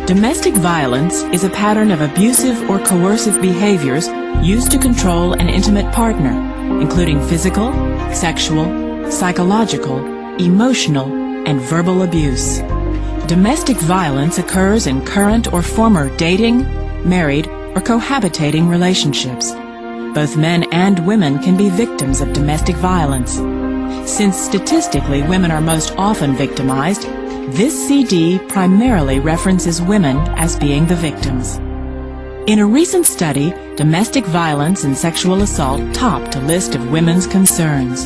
Domestic violence is a pattern of abusive or coercive behaviors used to control an intimate partner, including physical, sexual, psychological, emotional, and verbal abuse. Domestic violence occurs in current or former dating, married, or cohabitating relationships. Both men and women can be victims of domestic violence. Since statistically women are most often victimized, this CD primarily references women as being the victims. In a recent study, domestic violence and sexual assault topped a list of women's concerns.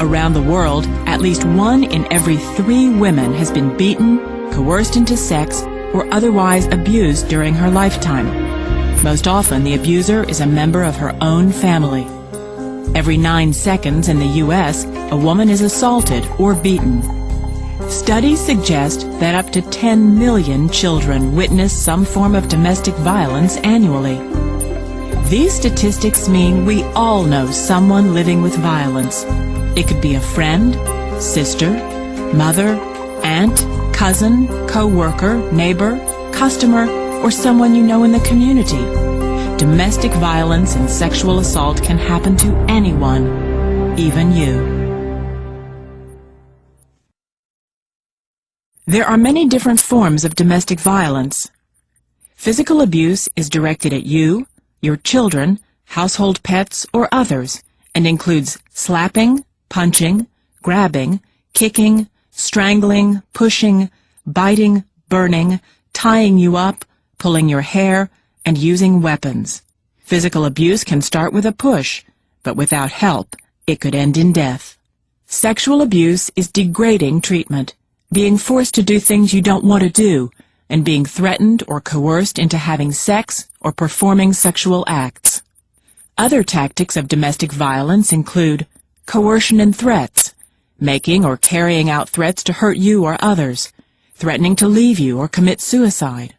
Around the world, at least 1 in every 3 women has been beaten, coerced into sex, or otherwise abused during her lifetime. Most often, the abuser is a member of her own family. Every 9 seconds in the U.S., a woman is assaulted or beaten. Studies suggest that up to 10 million children witness some form of domestic violence annually. These statistics mean we all know someone living with violence. It could be a friend, sister, mother, aunt, cousin, co-worker, neighbor, customer, or someone you know in the community. Domestic violence and sexual assault can happen to anyone, even you. There are many different forms of domestic violence. Physical abuse is directed at you, your children, household pets, or others, and includes slapping, punching, grabbing, kicking, strangling, pushing, biting, burning, tying you up, pulling your hair, and using weapons. Physical abuse can start with a push, but without help, it could end in death. Sexual abuse is degrading treatment, being forced to do things you don't want to do, and being threatened or coerced into having sex or performing sexual acts. Other tactics of domestic violence include coercion and threats, making or carrying out threats to hurt you or others, threatening to leave you or commit suicide.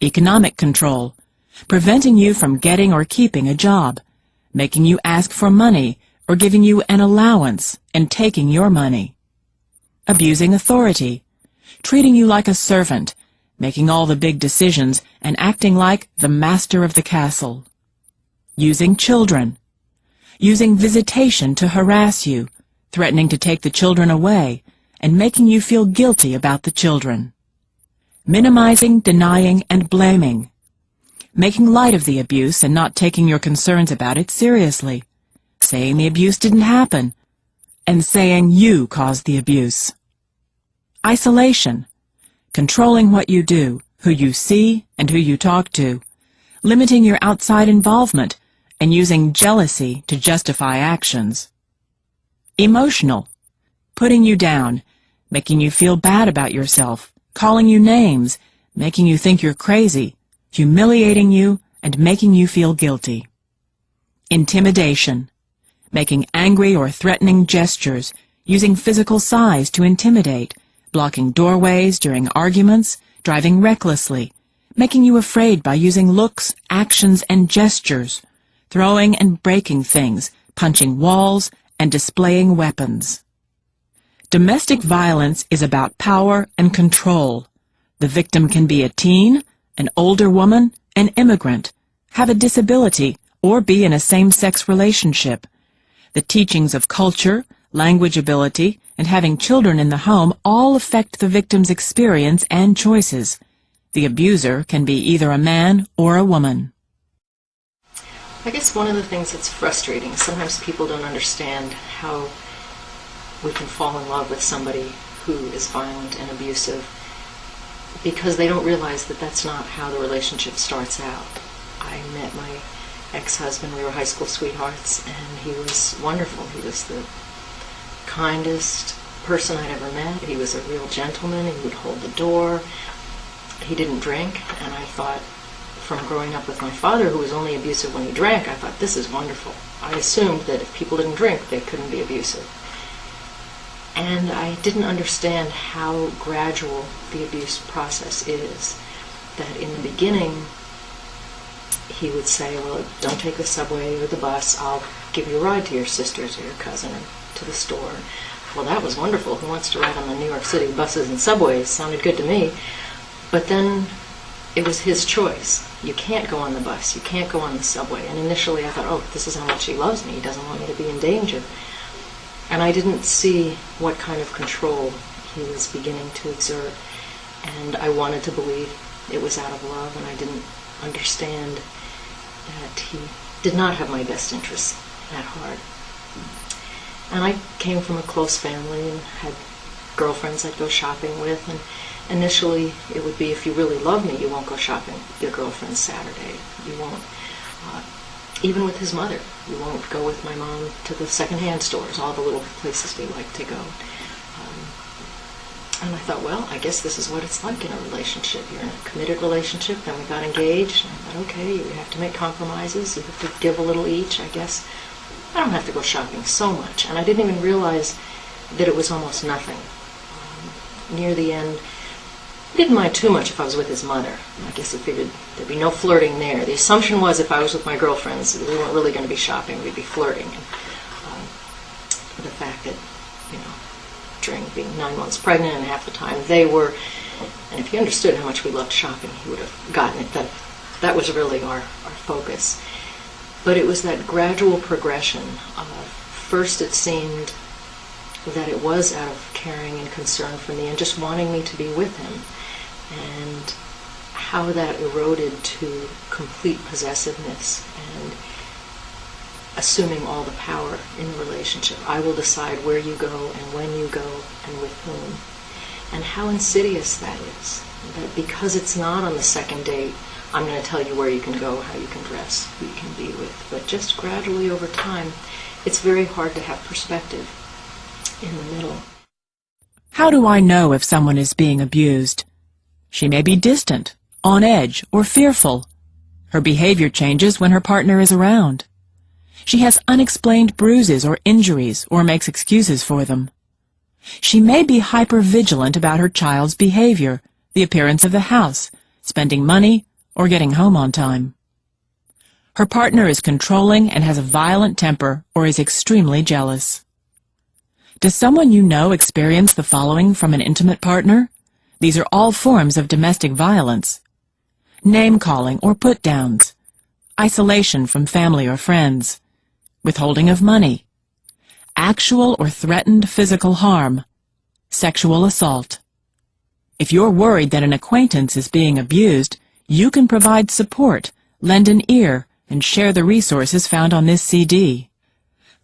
Economic control, preventing you from getting or keeping a job, making you ask for money or giving you an allowance and taking your money. Abusing authority, treating you like a servant, making all the big decisions and acting like the master of the castle. Using children, using visitation to harass you, threatening to take the children away, and making you feel guilty about the children. Minimizing, denying, and blaming, making light of the abuse and not taking your concerns about it seriously, saying the abuse didn't happen, and saying you caused the abuse. Isolation, controlling what you do, who you see, and who you talk to, limiting your outside involvement, and using jealousy to justify actions. Emotional, putting you down, making you feel bad about yourself, calling you names, making you think you're crazy, humiliating you, and making you feel guilty. Intimidation, making angry or threatening gestures, using physical size to intimidate, blocking doorways during arguments, driving recklessly, making you afraid by using looks, actions, and gestures, throwing and breaking things, punching walls, and displaying weapons. Domestic violence is about power and control. The victim can be a teen, an older woman, an immigrant, have a disability, or be in a same-sex relationship. The teachings of culture, language ability, and having children in the home all affect the victim's experience and choices. The abuser can be either a man or a woman. I guess one of the things that's frustrating, sometimes people don't understand how we can fall in love with somebody who is violent and abusive because they don't realize that that's not how the relationship starts out. I met my ex-husband, we were high school sweethearts, and he was wonderful. He was the kindest person I'd ever met. He was a real gentleman. He would hold the door. He didn't drink, and I thought, from growing up with my father, who was only abusive when he drank, I thought, this is wonderful. I assumed that if people didn't drink, they couldn't be abusive. And I didn't understand how gradual the abuse process is. That in the beginning, he would say, well, don't take the subway or the bus. I'll give you a ride to your sisters or your cousin or to the store. Well, that was wonderful. Who wants to ride on the New York City buses and subways? Sounded good to me. But then it was his choice. You can't go on the bus. You can't go on the subway. And initially I thought, oh, this is how much he loves me. He doesn't want me to be in danger. And I didn't see what kind of control he was beginning to exert. And I wanted to believe it was out of love, and I didn't understand that he did not have my best interests at heart. And I came from a close family and had girlfriends I'd go shopping with, and initially it would be, if you really love me, you won't go shopping with your girlfriend Saturday. You won't, even with his mother, you won't go with my mom to the secondhand stores, all the little places we like to go. And I thought, well, I guess this is what it's like in a relationship. You're in a committed relationship, then we got engaged, and I thought, okay, you have to make compromises, you have to give a little each, I guess. I don't have to go shopping so much. And I didn't even realize that it was almost nothing. Near the end, he didn't mind too much if I was with his mother. I guess he figured there'd be no flirting there. The assumption was if I was with my girlfriends, we weren't really going to be shopping, we'd be flirting. And the fact that, you know, during being 9 months pregnant and half the time they were, and if he understood how much we loved shopping, he would have gotten it. That was really our focus. But it was that gradual progression. First it seemed that it was out of caring and concern for me and just wanting me to be with him, and how that eroded to complete possessiveness and assuming all the power in the relationship. I will decide where you go and when you go and with whom. And how insidious that is. That because it's not on the second date, I'm going to tell you where you can go, how you can dress, who you can be with. But just gradually over time, it's very hard to have perspective in the middle. How do I know if someone is being abused? She may be distant, on edge, or fearful. Her behavior changes when her partner is around. She has unexplained bruises or injuries or makes excuses for them. She may be hypervigilant about her child's behavior, the appearance of the house, spending money, or getting home on time. Her partner is controlling and has a violent temper or is extremely jealous. Does someone you know experience the following from an intimate partner? These are all forms of domestic violence. Name-calling or put-downs, isolation from family or friends, withholding of money, actual or threatened physical harm, sexual assault. If you're worried that an acquaintance is being abused, you can provide support, lend an ear, and share the resources found on this CD.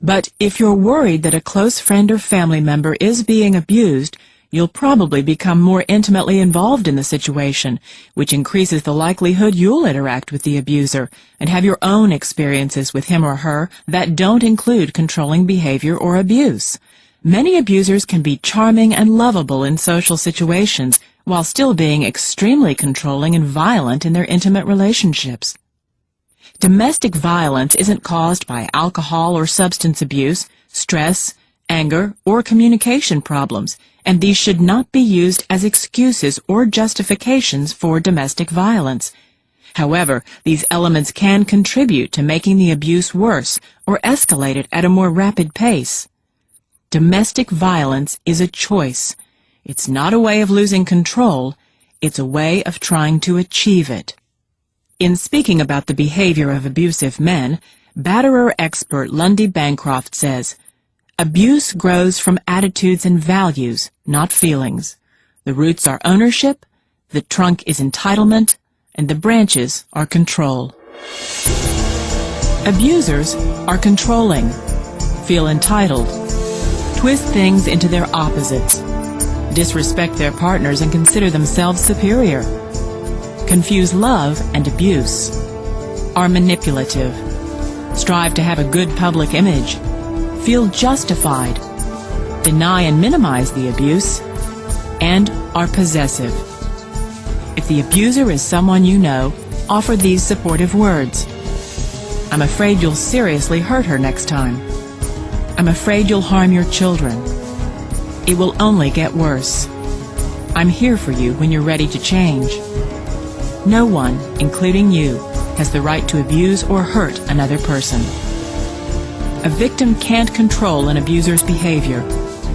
But if you're worried that a close friend or family member is being abused, you'll probably become more intimately involved in the situation, which increases the likelihood you'll interact with the abuser and have your own experiences with him or her that don't include controlling behavior or abuse. Many abusers can be charming and lovable in social situations while still being extremely controlling and violent in their intimate relationships. Domestic violence isn't caused by alcohol or substance abuse, stress, anger, or communication problems, and these should not be used as excuses or justifications for domestic violence. However, these elements can contribute to making the abuse worse or escalate it at a more rapid pace. Domestic violence is a choice. It's not a way of losing control. It's a way of trying to achieve it. In speaking about the behavior of abusive men, batterer expert Lundy Bancroft says, "Abuse grows from attitudes and values, not feelings. The roots are ownership, the trunk is entitlement, and the branches are control." Abusers are controlling, feel entitled, twist things into their opposites, disrespect their partners and consider themselves superior, confuse love and abuse, are manipulative, strive to have a good public image, feel justified, deny and minimize the abuse, and are possessive. If the abuser is someone you know, offer these supportive words. "I'm afraid you'll seriously hurt her next time. I'm afraid you'll harm your children. It will only get worse. I'm here for you when you're ready to change." No one, including you, has the right to abuse or hurt another person. A victim can't control an abuser's behavior.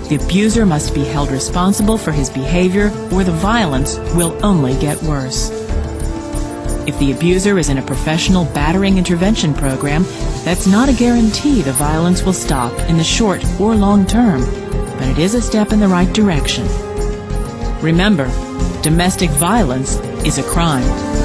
The abuser must be held responsible for his behavior, or the violence will only get worse. If the abuser is in a professional battering intervention program, that's not a guarantee the violence will stop in the short or long term, but it is a step in the right direction. Remember, domestic violence is a crime.